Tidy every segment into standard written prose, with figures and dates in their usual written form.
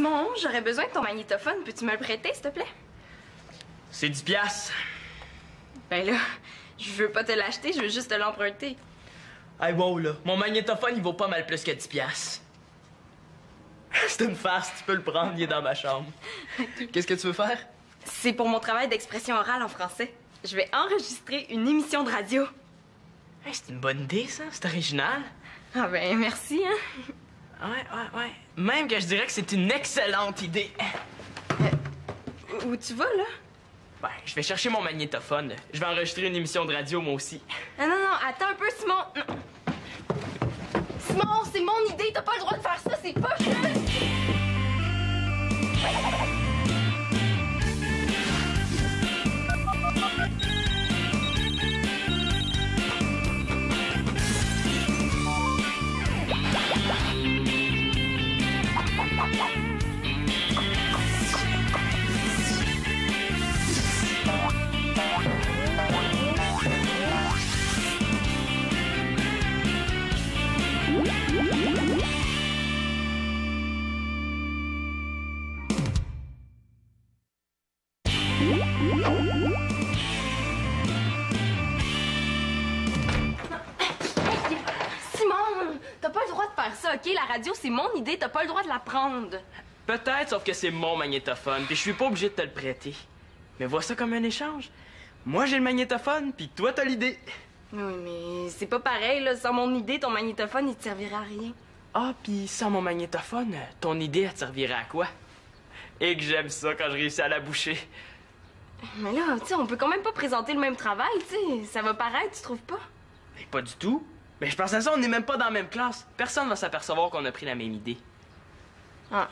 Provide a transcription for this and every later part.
Simon, j'aurais besoin de ton magnétophone. Peux-tu me le prêter, s'il te plaît? C'est 10 piastres. Ben là, je veux pas te l'acheter, je veux juste te l'emprunter. Hey, wow, là. Mon magnétophone, il vaut pas mal plus que 10 piastres. C'est une farce, tu peux le prendre, il est dans ma chambre. Qu'est-ce que tu veux faire? C'est pour mon travail d'expression orale en français. Je vais enregistrer une émission de radio. Hey, c'est une bonne idée, ça. C'est original. Ah ben, merci, hein. Ouais. Même que je dirais que c'est une excellente idée. Où tu vas, là? Ben, je vais chercher mon magnétophone. Je vais enregistrer une émission de radio, moi aussi. Non, attends un peu, Simon. Non. Simon, c'est mon idée, t'as pas le droit de faire ça, c'est pas juste. Simon, t'as pas le droit de faire ça, OK? La radio, c'est mon idée, t'as pas le droit de la prendre. Peut-être, sauf que c'est mon magnétophone, puis je suis pas obligé de te le prêter. Mais vois ça comme un échange. Moi, j'ai le magnétophone, puis toi, t'as l'idée. Oui, mais c'est pas pareil, là. Sans mon idée, ton magnétophone, il te servirait à rien. Ah, puis sans mon magnétophone, ton idée, elle te servirait à quoi? Et que j'aime ça quand je réussis à la boucher. Mais là, tu sais, on peut quand même pas présenter le même travail, tu sais. Ça va paraître, tu trouves pas? Mais pas du tout. Mais je pense à ça, on n'est même pas dans la même classe. Personne va s'apercevoir qu'on a pris la même idée. Ah,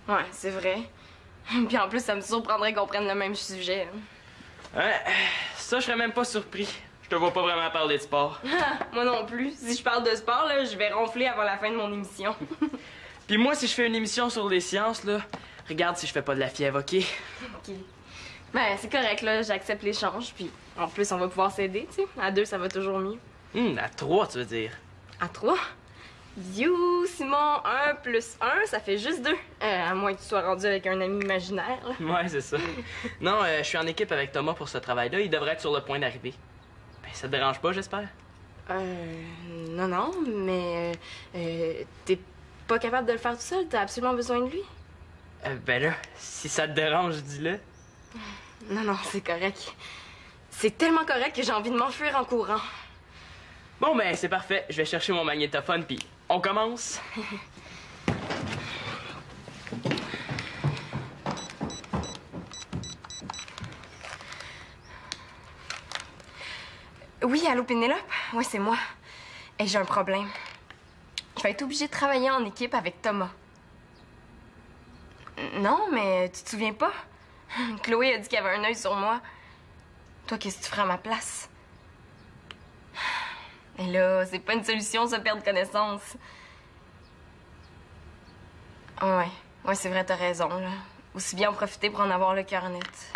ouais, c'est vrai. Puis en plus, ça me surprendrait qu'on prenne le même sujet. Hein. Ouais, ça, je serais même pas surpris. Je te vois pas vraiment parler de sport. Moi non plus. Si je parle de sport, là, je vais ronfler avant la fin de mon émission. Puis moi, si je fais une émission sur les sciences, là, regarde si je fais pas de la fièvre, OK? OK. Ben, c'est correct, là. J'accepte l'échange. Puis en plus, on va pouvoir s'aider, tu sais. À 2, ça va toujours mieux. À 3, tu veux dire? À 3? You, Simon, 1 plus 1, ça fait juste 2. À moins que tu sois rendu avec un ami imaginaire, là. Ouais, c'est ça. Non, je suis en équipe avec Thomas pour ce travail-là. Il devrait être sur le point d'arriver. Ben, ça te dérange pas, j'espère? Non, mais t'es pas capable de le faire tout seul, t'as absolument besoin de lui. Ben là, si ça te dérange, dis-le. Non, c'est correct. C'est tellement correct que j'ai envie de m'enfuir en courant. Bon, ben, c'est parfait. Je vais chercher mon magnétophone, puis on commence. Oui, allô, Pénélope? Oui, c'est moi. Et j'ai un problème. Je vais être obligée de travailler en équipe avec Thomas. Non, mais tu te souviens pas? Chloé a dit qu'il y avait un œil sur moi. Toi, qu'est-ce que tu ferais à ma place? Et là, c'est pas une solution, ça, perdre connaissance. Ouais, c'est vrai, t'as raison, là. Aussi bien en profiter pour en avoir le cœur net.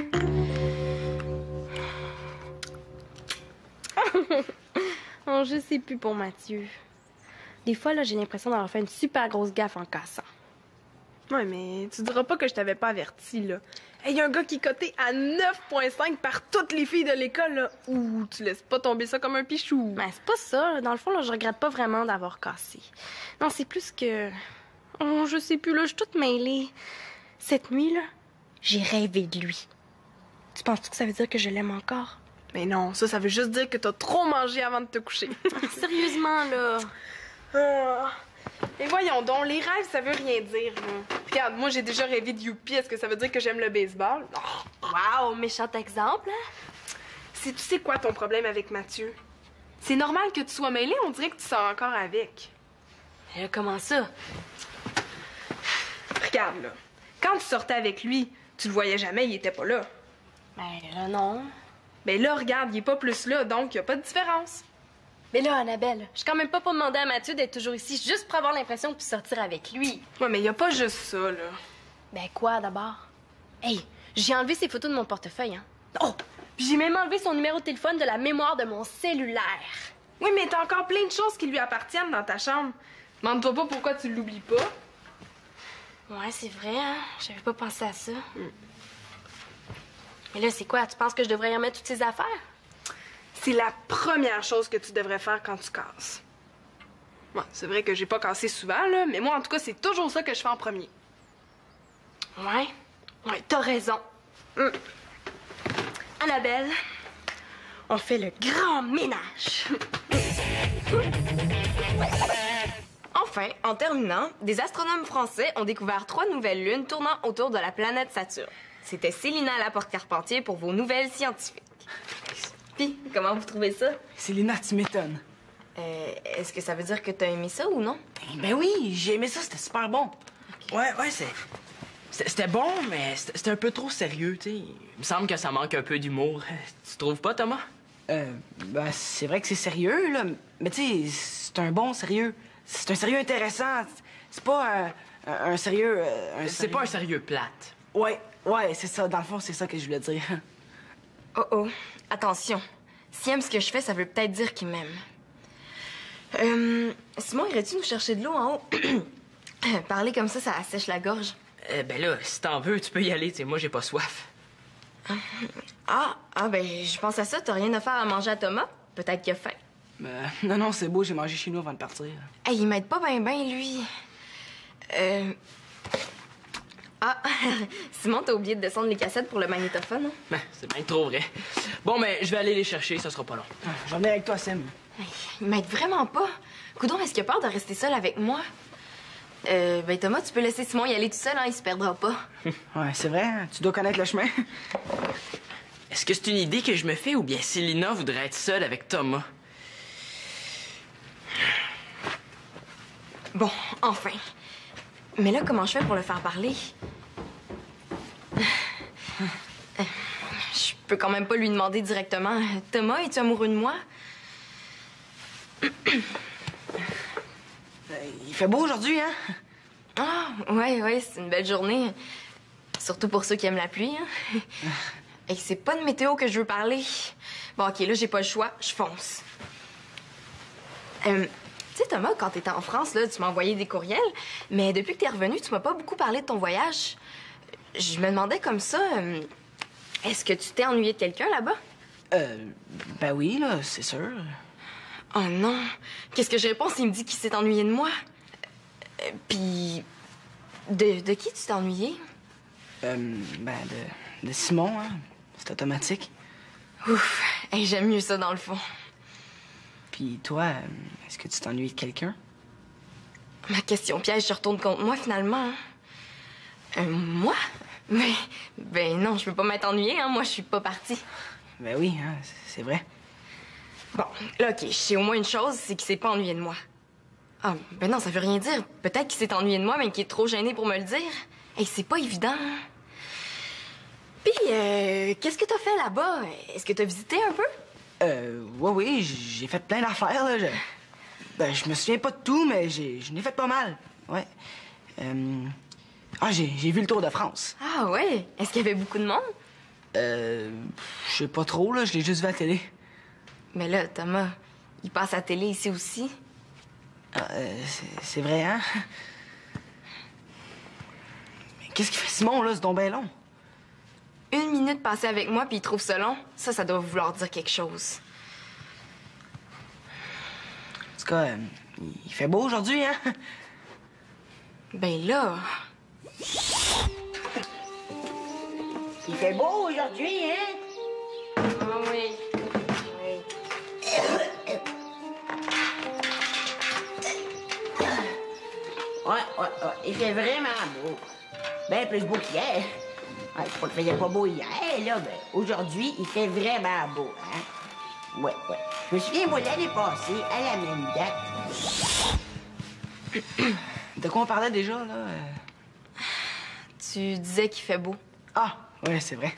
Oh, je sais plus pour Mathieu. Des fois, là, j'ai l'impression d'avoir fait une super grosse gaffe en cassant. Ouais, mais tu diras pas que je t'avais pas averti, là. Il y a un gars qui est coté à 9,5 par toutes les filles de l'école, là. Ouh, tu laisses pas tomber ça comme un pichou. Ben, c'est pas ça. Là. Dans le fond, là, je regrette pas vraiment d'avoir cassé. Non, c'est plus que... Oh, je sais plus, là, je suis toute mêlée. Cette nuit, là, j'ai rêvé de lui. Tu penses que ça veut dire que je l'aime encore? Mais non, ça veut juste dire que t'as trop mangé avant de te coucher. Sérieusement, là. Ah. Et voyons donc, les rêves, ça veut rien dire, là. Regarde, moi, j'ai déjà rêvé de Youpi. Est-ce que ça veut dire que j'aime le baseball? Non. Wow, méchant exemple, hein? Tu sais quoi ton problème avec Mathieu? C'est normal que tu sois mêlée, on dirait que tu sors encore avec. Et là, comment ça? Regarde, là. Quand tu sortais avec lui, tu le voyais jamais, il était pas là. Ben là, non. Ben là, regarde, il est pas plus là, donc y a pas de différence. Mais là, Annabelle, je suis quand même pas pour demander à Mathieu d'être toujours ici juste pour avoir l'impression de plus sortir avec lui. Ouais, mais y a pas juste ça, là. Ben quoi, d'abord? Hey, j'ai enlevé ses photos de mon portefeuille, hein? Oh! Puis j'ai même enlevé son numéro de téléphone de la mémoire de mon cellulaire. Oui, mais t'as encore plein de choses qui lui appartiennent dans ta chambre. Demande-toi pas pourquoi tu l'oublies pas. Ouais, c'est vrai, hein? J'avais pas pensé à ça. Mais là, c'est quoi? Tu penses que je devrais y remettre toutes ces affaires? C'est la première chose que tu devrais faire quand tu casses. Ouais, c'est vrai que j'ai pas cassé souvent, là, mais moi, en tout cas, c'est toujours ça que je fais en premier. Ouais. Ouais, t'as raison. Annabelle, on fait le grand ménage. Enfin, en terminant, des astronomes français ont découvert 3 nouvelles lunes tournant autour de la planète Saturne. C'était Célina Laporte-Carpentier pour vos nouvelles scientifiques. Puis, comment vous trouvez ça? Célina, tu m'étonnes. Est-ce que ça veut dire que t'as aimé ça ou non? Ben oui, j'ai aimé ça, c'était super bon. Ouais, c'était bon, mais c'était un peu trop sérieux, tu sais. Il me semble que ça manque un peu d'humour. Tu trouves pas, Thomas? Ben, c'est vrai que c'est sérieux, là. Mais tu sais, c'est un bon sérieux. C'est un sérieux intéressant. C'est pas un sérieux... C'est pas un sérieux plate. Ouais, c'est ça. Dans le fond, c'est ça que je voulais dire. Oh, attention. S'il aime ce que je fais, ça veut peut-être dire qu'il m'aime. Simon, irais-tu nous chercher de l'eau en haut? Parler comme ça assèche la gorge. Ben là, si t'en veux, tu peux y aller, tu sais. Moi, j'ai pas soif. Ben, je pense à ça. T'as rien à faire à manger à Thomas? Peut-être qu'il a faim. Non, c'est beau, j'ai mangé chez nous avant de partir. Hey, il m'aide pas ben, lui. Simon, t'as oublié de descendre les cassettes pour le magnétophone, hein? Ben, c'est bien trop vrai. Bon, mais je vais aller les chercher, ça sera pas long. Je vais venir avec toi, Sim. Hey, il m'aide vraiment pas. Coudon, est-ce qu'il a peur de rester seul avec moi? Ben Thomas, tu peux laisser Simon y aller tout seul, hein, il se perdra pas. Ouais, c'est vrai, hein, tu dois connaître le chemin. Est-ce que c'est une idée que je me fais ou bien Célina voudrait être seule avec Thomas? Bon, enfin. Mais là, comment je fais pour le faire parler? Je peux quand même pas lui demander directement. Thomas, es-tu amoureux de moi? Il fait beau aujourd'hui, hein? Ah, ouais, c'est une belle journée. Surtout pour ceux qui aiment la pluie. Hein? Et c'est pas de météo que je veux parler. Bon, OK, là, j'ai pas le choix. Je fonce. Tu sais, Thomas, quand t'étais en France, là, tu m'as envoyé des courriels, mais depuis que t'es revenu, tu m'as pas beaucoup parlé de ton voyage. Je me demandais comme ça, est-ce que tu t'es ennuyé de quelqu'un là-bas? Ben oui, là, c'est sûr. Oh non! Qu'est-ce que je réponds s'il me dit qu'il s'est ennuyé de moi? Puis... De qui tu t'es ennuyé? De Simon, hein. C'est automatique. Ouf! Hey, j'aime mieux ça, dans le fond. Puis toi, est-ce que tu t'ennuies de quelqu'un? Ma question piège se retourne contre moi, finalement. Moi? Ben non, je peux pas m'être ennuyée, hein. Moi, je suis pas partie. Ben oui, hein, c'est vrai. Bon, là, OK, je sais au moins une chose, c'est qu'il s'est pas ennuyé de moi. Ah, ben non, ça veut rien dire. Peut-être qu'il s'est ennuyé de moi, mais qu'il est trop gêné pour me le dire. Hey, c'est pas évident. Puis, qu'est-ce que t'as fait là-bas? Est-ce que t'as visité un peu? Oui, j'ai fait plein d'affaires, là. Je me souviens pas de tout, mais je n'ai fait pas mal. Ouais. J'ai vu le Tour de France. Ah ouais? Est-ce qu'il y avait beaucoup de monde? Je sais pas trop, là. Je l'ai juste vu à la télé. Mais là, Thomas, il passe à la télé ici aussi. C'est vrai, hein? Mais qu'est-ce qu'il fait Simon, là? C'est donc bien long. 1 minute passée avec moi, puis il trouve ça long. Ça doit vouloir dire quelque chose. En tout cas, il fait beau aujourd'hui, hein? Ben là... Il fait beau aujourd'hui, hein? Ah oui. Ouais. Il fait vraiment beau. Ben plus beau qu'hier. Ouais, il faisait pas beau hier, là, ben aujourd'hui, il fait vraiment beau, hein? Ouais. Je me souviens, moi, l'année passée, à la même date... De quoi on parlait déjà, là? Tu disais qu'il fait beau. Ah, ouais, c'est vrai.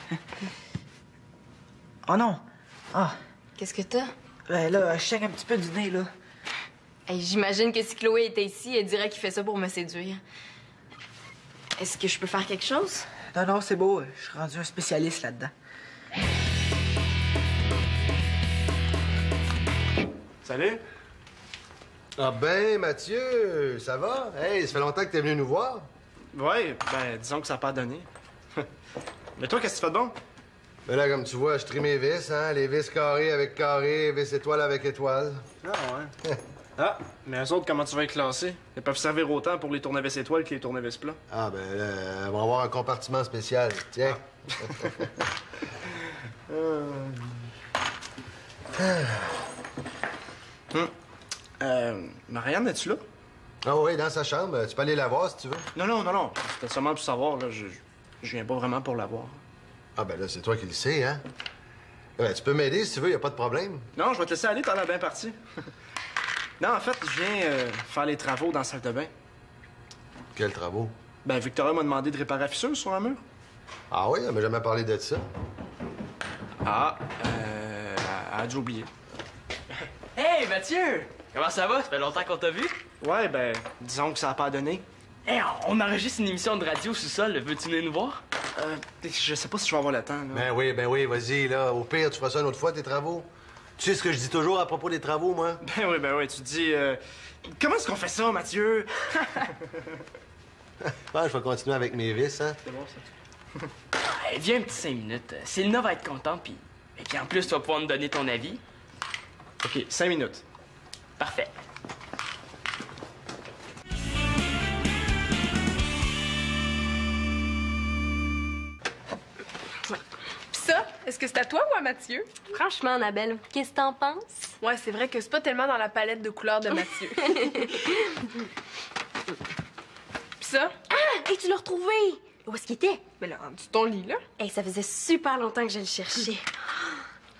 Oh non! Ah, Qu'est-ce que t'as? ben là, je check un petit peu du nez, là. Hey, j'imagine que si Chloé était ici, elle dirait qu'il fait ça pour me séduire. Est-ce que je peux faire quelque chose? Non, c'est beau. Je suis rendu un spécialiste là-dedans. Salut. Ah ben, Mathieu, ça va? Hey, ça fait longtemps que t'es venu nous voir. Ouais, ben, disons que ça n'a pas donné. Mais toi, qu'est-ce que tu fais de bon? Mais là, comme tu vois, je trie mes vis, hein? Les vis carrés avec carré, vis étoile avec étoile. Ah, ouais. Ah, mais eux autres, comment tu vas les classer? Ils peuvent servir autant pour les tournevis étoiles que les tournevis plats. Ah, ben là, elles vont avoir un compartiment spécial. Tiens. Marianne, es-tu là? Ah oui, dans sa chambre. Tu peux aller la voir si tu veux. Non. C'était seulement pour savoir, là. Je viens pas vraiment pour la voir. Ah, ben là, c'est toi qui le sais, hein? Ben, tu peux m'aider si tu veux, y a pas de problème. Non, je vais te laisser aller, t'en as bien parti. Non, en fait, je viens faire les travaux dans la salle de bain. Quels travaux? Ben, Victoria m'a demandé de réparer la fissure sur un mur. Ah oui, elle m'a jamais parlé de ça. Ah, elle a dû oublier. Hey, Mathieu! Comment ça va? Ça fait longtemps qu'on t'a vu? Ouais, ben, disons que ça a pas donné. Hey, on enregistre une émission de radio au sous-sol. Veux-tu venir nous voir? Je sais pas si je vais avoir le temps, là. Ben oui, vas-y, là. Au pire, tu feras ça une autre fois, tes travaux. Tu sais ce que je dis toujours à propos des travaux, moi? Ben oui, tu dis... Comment est-ce qu'on fait ça, Mathieu? Ben, je vais continuer avec mes vis, hein? C'est bon, ça. Hey, viens un petit 5 minutes. Célina va être contente, puis en plus, tu vas pouvoir nous donner ton avis. OK, 5 minutes. Parfait. Ça, est-ce que c'est à toi ou à Mathieu? Franchement, Annabelle, qu'est-ce que t'en penses? Ouais, c'est vrai que c'est pas tellement dans la palette de couleurs de Mathieu. Pis ça? Ah! Hey, tu l'as retrouvé! Où est-ce qu'il était? Mais là, en dessous de ton lit, là. Hey, ça faisait super longtemps que je le cherchais.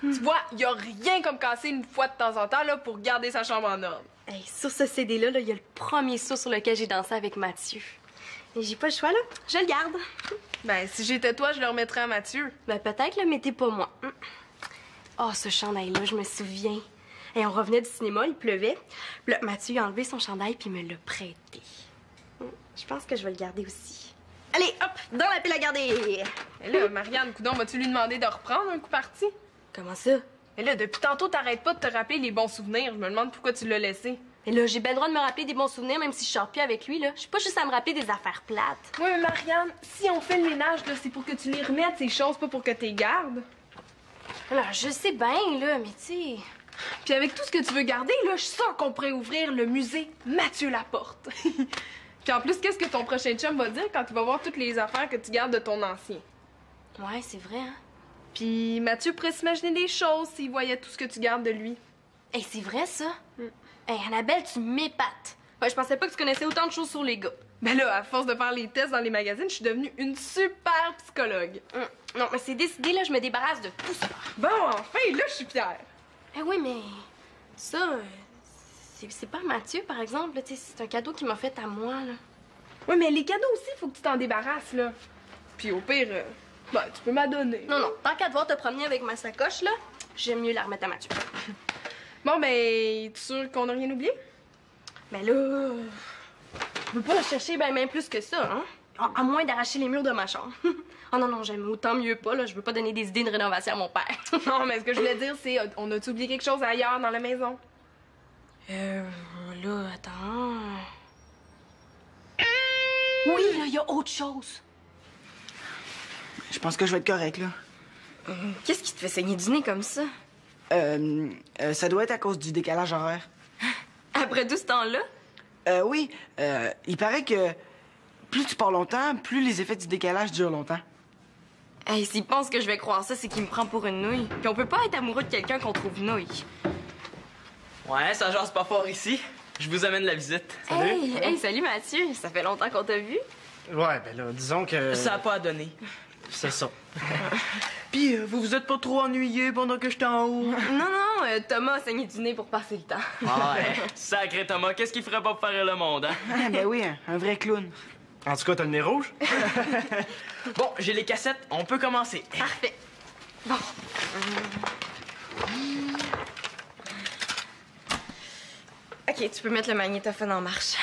Tu vois, y a rien comme casser une fois de temps en temps, là, pour garder sa chambre en ordre. Hey, sur ce CD-là, il y a le premier saut sur lequel j'ai dansé avec Mathieu. Et j'ai pas le choix, là. Je le garde. Ben, si j'étais toi, je le remettrais à Mathieu. Ben, peut-être, là, mais t'es pas moi. Oh, ce chandail-là, je me souviens. Et on revenait du cinéma, il pleuvait. Puis là, Mathieu a enlevé son chandail puis me l'a prêté. Je pense que je vais le garder aussi. Allez, hop, dans la pile à garder! Et là, Marianne, coudonc, vas-tu lui demander de reprendre un coup parti? Comment ça? Et là, depuis tantôt, t'arrêtes pas de te rappeler les bons souvenirs. Je me demande pourquoi tu l'as laissé. Et là, j'ai bien le droit de me rappeler des bons souvenirs, même si je sors plus avec lui, là. Je suis pas juste à me rappeler des affaires plates. Oui, mais Marianne, si on fait le ménage, là, c'est pour que tu les remettes, ces choses, pas pour que tu les gardes. Alors, je sais bien, là, mais tu sais... Puis avec tout ce que tu veux garder, là, je suis sûre qu'on pourrait ouvrir le musée Mathieu Laporte. Puis en plus, qu'est-ce que ton prochain chum va dire quand il va voir toutes les affaires que tu gardes de ton ancien? Ouais, c'est vrai, hein? Puis Mathieu pourrait s'imaginer des choses s'il voyait tout ce que tu gardes de lui. Hey, c'est vrai, ça? Hey, Annabelle, tu m'épates. Ouais, je pensais pas que tu connaissais autant de choses sur les gars. Ben là, à force de faire les tests dans les magazines, je suis devenue une super psychologue. Non, mais c'est décidé, là, je me débarrasse de tout ça. Bon, enfin, là, je suis fière. Eh oui, mais ça, c'est pas Mathieu, par exemple. Là, c'est un cadeau qu'il m'a fait à moi, là. Oui, mais les cadeaux aussi, faut que tu t'en débarrasses, là. Puis au pire, ben, tu peux m'en donner. Non, tant qu'à devoir te promener avec ma sacoche, là, j'aime mieux la remettre à Mathieu. Bon, ben, es-tu sûr qu'on n'a rien oublié? Mais là, je veux pas la chercher ben même plus que ça, hein? À moins d'arracher les murs de ma chambre. Oh non, j'aime autant mieux pas, là. Je veux pas donner des idées de rénovation à mon père. Non, mais ce que je voulais dire, c'est, on a-tu oublié quelque chose ailleurs dans la maison? Là, attends... Oui, là, il y a autre chose. Je pense que je vais être correct, là. Qu'est-ce qui te fait saigner du nez comme ça? Ça doit être à cause du décalage horaire. Après tout ce temps-là? Oui, il paraît que plus tu pars longtemps, plus les effets du décalage durent longtemps. Hey, s'il pense que je vais croire ça, c'est qu'il me prend pour une nouille. Puis on peut pas être amoureux de quelqu'un qu'on trouve nouille. Ouais, ça jase pas fort ici. Je vous amène la visite. Hey, salut Mathieu. Ça fait longtemps qu'on t'a vu. Ouais, ben là, disons que... Ça a pas à donner. C'est ça. Puis, vous vous êtes pas trop ennuyé pendant que j'étais en haut? Non, Thomas a saigné du nez pour passer le temps. Ouais, sacré Thomas, qu'est-ce qu'il ferait pas pour faire le monde, hein? Ah, ben oui, un vrai clown. En tout cas, t'as le nez rouge? Bon, j'ai les cassettes, on peut commencer. Parfait. Bon. OK, tu peux mettre le magnétophone en marche.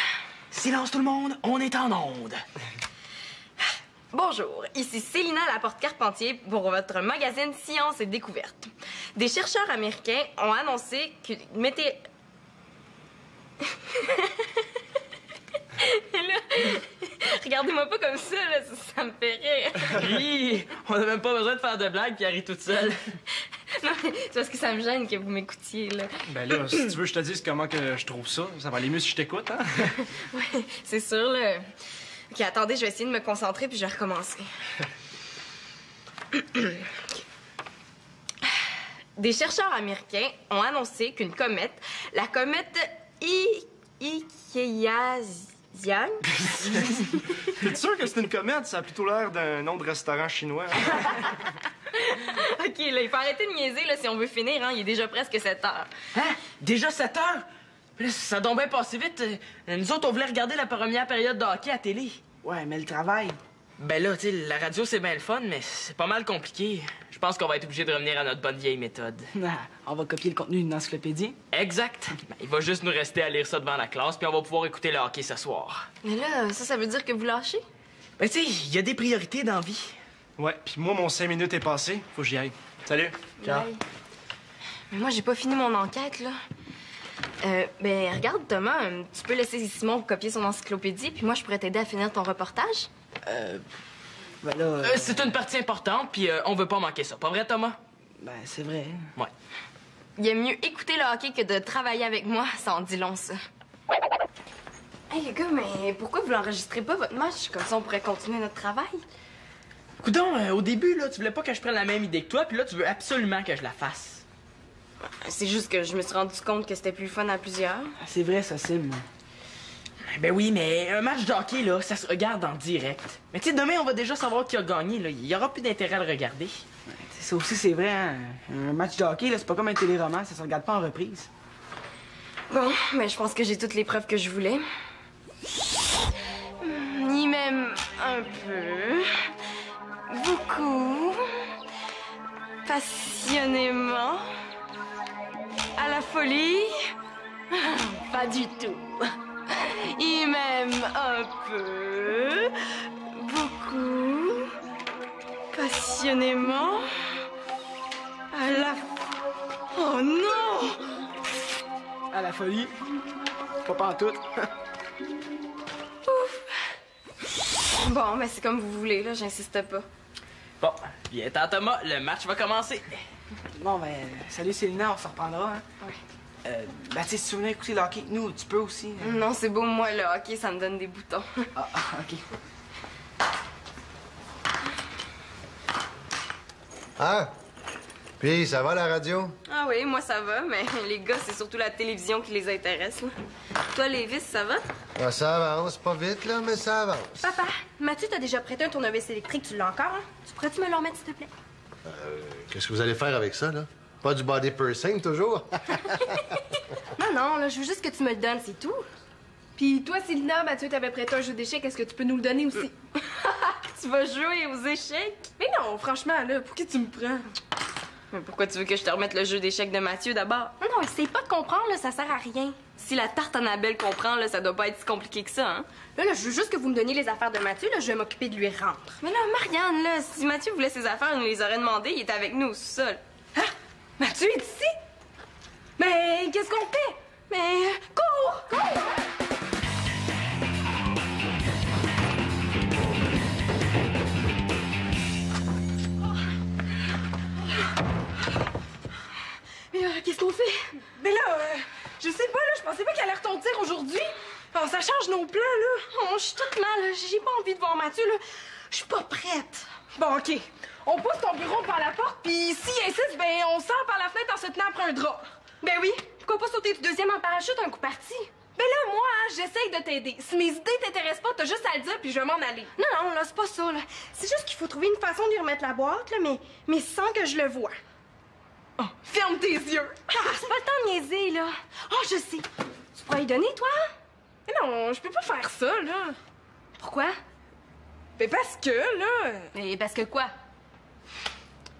Silence tout le monde, on est en onde. Bonjour, ici Célina Laporte-Carpentier pour votre magazine Science et Découverte. Des chercheurs américains ont annoncé que regardez-moi pas comme ça, là, ça me fait rire. Ris! On a même pas besoin de faire de blagues, puis elle rit toute seule. Non, mais c'est parce que ça me gêne que vous m'écoutiez, là. Ben là, si tu veux, je te dise comment que je trouve ça. Ça va aller mieux si je t'écoute, hein? Oui, c'est sûr, là. OK, attendez, je vais essayer de me concentrer, puis je vais recommencer. OK. Des chercheurs américains ont annoncé qu'une comète, la comète Ikeyazian... T'es sûr que c'est une comète? Ça a plutôt l'air d'un nom de restaurant chinois. OK, là, il faut arrêter de niaiser, là, si on veut finir, hein. Il est déjà presque 7 heures. Hein? Déjà 7 heures? Puis là, ça a donc bien passé vite. Nous autres, on voulait regarder la première période de hockey à télé. Ouais, mais le travail. Ben là, tu sais, la radio, c'est bien le fun, mais c'est pas mal compliqué. Je pense qu'on va être obligé de revenir à notre bonne vieille méthode. On va copier le contenu d'une encyclopédie. Exact. Ben, il va juste nous rester à lire ça devant la classe, puis on va pouvoir écouter le hockey ce soir. Mais là, ça veut dire que vous lâchez? Ben, tu sais, il y a des priorités dans la vie. Ouais, puis moi, mon 5 minutes est passé. Faut que j'y aille. Salut. Ciao. Ouais. Mais moi, j'ai pas fini mon enquête, là. Ben, regarde, Thomas, tu peux laisser Simon copier son encyclopédie, puis moi, je pourrais t'aider à finir ton reportage. Ben là. C'est une partie importante, puis on veut pas manquer ça. Pas vrai, Thomas? Ben, c'est vrai. Ouais. Il est mieux écouter le hockey que de travailler avec moi, ça en dit long, ça. Hey, les gars, mais pourquoi vous l'enregistrez pas, votre match? Comme ça, on pourrait continuer notre travail. Coudon, au début, là, tu voulais pas que je prenne la même idée que toi, puis là, tu veux absolument que je la fasse. C'est juste que je me suis rendu compte que c'était plus fun à plusieurs. C'est vrai, ça, Sim. Ben oui, mais un match de hockey, là, ça se regarde en direct. Mais tu sais, demain, on va déjà savoir qui a gagné, là. Il y aura plus d'intérêt à le regarder. Ouais, ça aussi, c'est vrai, hein. Un match de hockey, là, c'est pas comme un téléroman, ça se regarde pas en reprise. Bon, mais je pense que j'ai toutes les preuves que je voulais. Ni même un peu. Beaucoup. Passionnément. À la folie. Pas du tout. Et même un peu. Beaucoup. Passionnément. À la... Oh non! À la folie. Pas pantoute. Bon, mais c'est comme vous voulez, là, j'insiste pas. Bon, viens, tant Thomas, le match va commencer. Bon, ben, salut Célina, on se reprendra, hein. Ouais. Ben, tu sais, si tu venais écouter le hockey, nous, tu peux aussi. Non, c'est beau, moi, le hockey, ça me donne des boutons. OK. Hein? Puis, ça va la radio? Ah oui, moi, ça va, mais les gars, c'est surtout la télévision qui les intéresse, là. Toi, Lévis, ça va? Ah, ça avance, pas vite, là, mais ça avance. Papa, Mathieu t'a déjà prêté un tournevis électrique, tu l'as encore, hein? Tu pourrais-tu me le remettre, s'il te plaît? Qu'est-ce que vous allez faire avec ça, là? Pas du body piercing, toujours? Non, là, je veux juste que tu me le donnes, c'est tout. Puis toi, Célina, Mathieu t'avait prêté un jeu d'échecs, est-ce que tu peux nous le donner aussi? Tu vas jouer aux échecs? Mais non, franchement, là, pour qui tu me prends? Mais pourquoi tu veux que je te remette le jeu d'échecs de Mathieu, d'abord? Non, essaye pas de comprendre, là, ça sert à rien. Si la tarte Annabelle comprend, là, ça doit pas être si compliqué que ça, hein? Là, je veux juste que vous me donniez les affaires de Mathieu, là, je vais m'occuper de lui rendre. Mais là, Marianne, là, si Mathieu voulait ses affaires, il nous les aurait demandées, il était avec nous au sous-sol. Mathieu est ici? Mais qu'est-ce qu'on fait? Mais cours! Cours! Mais qu'est-ce qu'on fait? Mais là, je sais pas, là, je pensais pas qu'il allait retentir aujourd'hui. Oh, ça change nos plans, là. Oh, je suis toute mal, j'ai pas envie de voir Mathieu, là. Je suis pas prête. Bon, OK. On pousse ton bureau par la porte, puis s'il insiste, ben on sort par la fenêtre en se tenant après un drap. Ben oui, pourquoi pas sauter du deuxième en parachute un coup parti? Ben là, moi, hein, j'essaye de t'aider. Si mes idées t'intéressent pas, t'as juste à le dire, puis je vais m'en aller. Non, là, c'est pas ça, là. C'est juste qu'il faut trouver une façon de lui remettre la boîte, là, mais sans que je le voie. Oh, ferme tes yeux. Ah, c'est pas le temps de niaiser, là. Oh, je sais. Tu pourrais lui donner, toi? Mais non, je peux pas faire ça, là. Pourquoi? Ben parce que, là... Mais parce que quoi?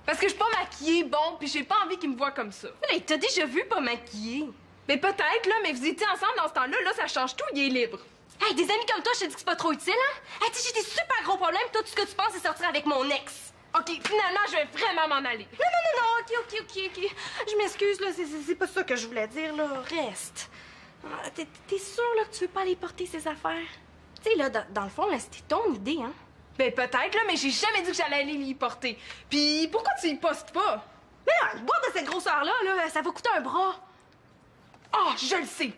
Parce que je suis pas maquillée, bon, puis j'ai pas envie qu'il me voie comme ça. Mais là, il t'a déjà vu pas maquillée. Mais peut-être, là, mais vous étiez ensemble dans ce temps-là, là, ça change tout, il est libre. Hey, des amis comme toi, je te dis que c'est pas trop utile, hein? Hey, tu sais, j'ai des super gros problèmes, toi, tout ce que tu penses, c'est sortir avec mon ex. OK, finalement, je vais vraiment m'en aller. Non, OK. Je m'excuse, là, c'est pas ça que je voulais dire, là. Reste. T'es sûr, là, que tu veux pas aller porter ses affaires? Tu sais, là, dans le fond, là, c'était ton idée, hein? Ben peut-être, là, mais j'ai jamais dit que j'allais aller l'y porter. Puis pourquoi tu y postes pas? Mais là, une boîte de cette grosseur-là, là, ça va coûter un bras. Ah, je le sais!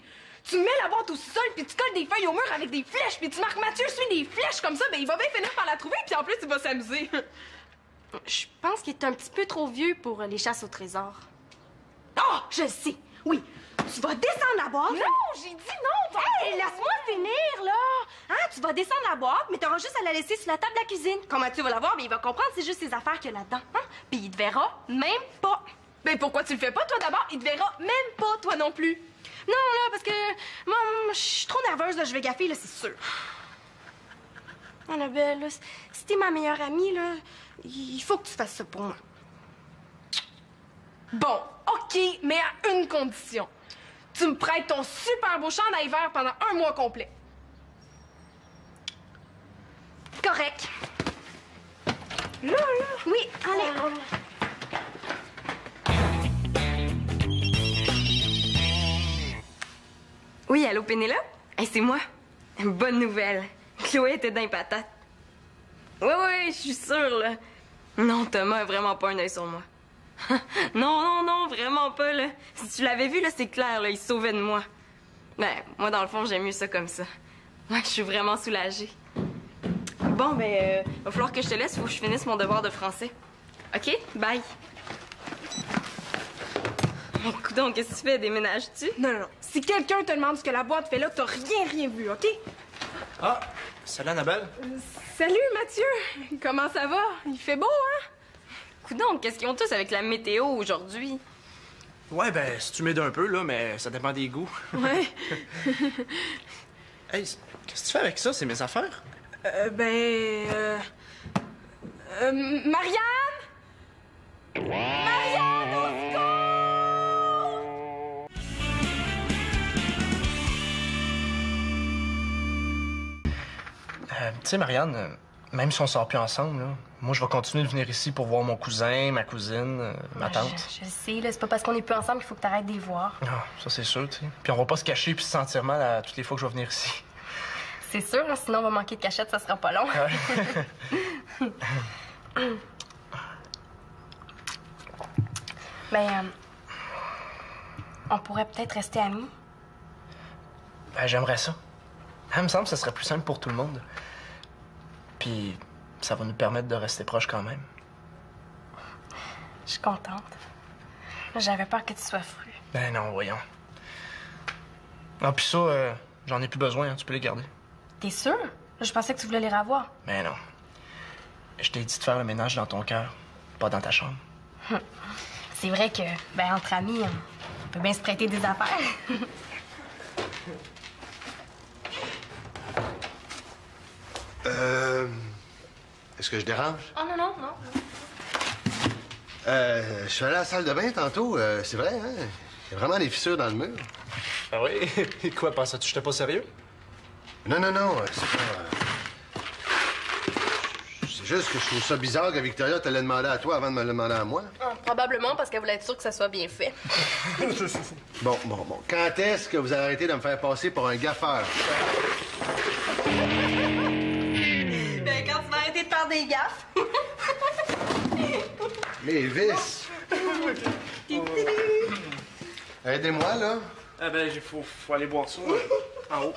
Tu mets la boîte au sous-sol, puis tu colles des feuilles au mur avec des flèches, puis tu marques Mathieu suit des flèches comme ça, ben il va bien finir par la trouver, puis en plus, il va s'amuser. Je pense qu'il est un petit peu trop vieux pour les chasses au trésor. Ah, je le sais! Oui, tu vas descendre la boîte. Non, j'ai dit non! Hey, laisse-moi finir, là! Hein, tu vas descendre la boîte, mais t'auras juste à la laisser sur la table de la cuisine. Quand Mathieu va la voir, ben, il va comprendre que c'est juste ses affaires qu'il y a là-dedans. Hein? Puis il te verra même pas. Ben pourquoi tu le fais pas, toi, d'abord? Il te verra même pas, toi non plus. Non, là, parce que moi, je suis trop nerveuse, là, je vais gaffer, là, c'est sûr. Annabelle, là, si t'es ma meilleure amie, là, il faut que tu fasses ça pour moi. Bon, OK, mais à une condition. Tu me prêtes ton super beau chandail vert pendant 1 mois complet. Correct. Là. Oui, allez. Oui, allô, Pénélope? Hey, c'est moi. Bonne nouvelle. Chloé était dans les patates. Oui, je suis sûre, là. Non, Thomas a vraiment pas un œil sur moi. non, vraiment pas, là. Si tu l'avais vu, là, c'est clair, là, il se sauvait de moi. Ben, moi, dans le fond, j'aime mieux ça comme ça. Ouais, je suis vraiment soulagée. Bon, ben, va falloir que je te laisse, faut que je finisse mon devoir de français. OK? Bye. Oh, coudonc, qu'est-ce que tu fais? Déménages-tu? Non. Si quelqu'un te demande ce que la boîte fait là, t'as rien vu, OK? Ah, salut Annabelle. Salut, Mathieu! Comment ça va? Il fait beau, hein? Coudonc, qu'est-ce qu'ils ont tous avec la météo aujourd'hui? Ouais, ben, si tu m'aides un peu, là, mais ça dépend des goûts. Ouais. Hey, qu'est-ce que tu fais avec ça? C'est mes affaires? Marianne? Marianne, au secours! Tu sais, Marianne, même si on sort plus ensemble, là, moi, je vais continuer de venir ici pour voir mon cousin, ma cousine, ma tante. Je sais, là, c'est pas parce qu'on est plus ensemble qu'il faut que t'arrêtes de les voir. Ah, ça, c'est sûr, tu sais. Puis on va pas se cacher puis se sentir mal à toutes les fois que je vais venir ici. C'est sûr, hein, sinon on va manquer de cachette, ça sera pas long. Ouais. Ben, on pourrait peut-être rester amis. Ben, j'aimerais ça. Il me semble que ça serait plus simple pour tout le monde. Puis ça va nous permettre de rester proches quand même. Je suis contente. J'avais peur que tu sois fru. Ben non, voyons. Ah, puis ça, j'en ai plus besoin, hein, tu peux les garder. T'es sûr? Je pensais que tu voulais les revoir. Ben non. Je t'ai dit de faire le ménage dans ton cœur, pas dans ta chambre. C'est vrai que, ben, entre amis, on peut bien se prêter des affaires. Est-ce que je dérange? Oh non. Je suis allé à la salle de bain tantôt. C'est vrai, hein? Il y a vraiment des fissures dans le mur. Ah oui? Quoi, pensais-tu que j'étais pas sérieux? Non, c'est pas... C'est juste que je trouve ça bizarre que Victoria te l'ait demandé à toi avant de me le demander à moi. Probablement parce qu'elle voulait être sûre que ça soit bien fait. Bon. Quand est-ce que vous allez arrêter de me faire passer pour un gaffeur? Ben, quand tu vas arrêter de faire des gaffes. Les vis! Aidez-moi, là. Ah ben, faut aller boire ça en haut.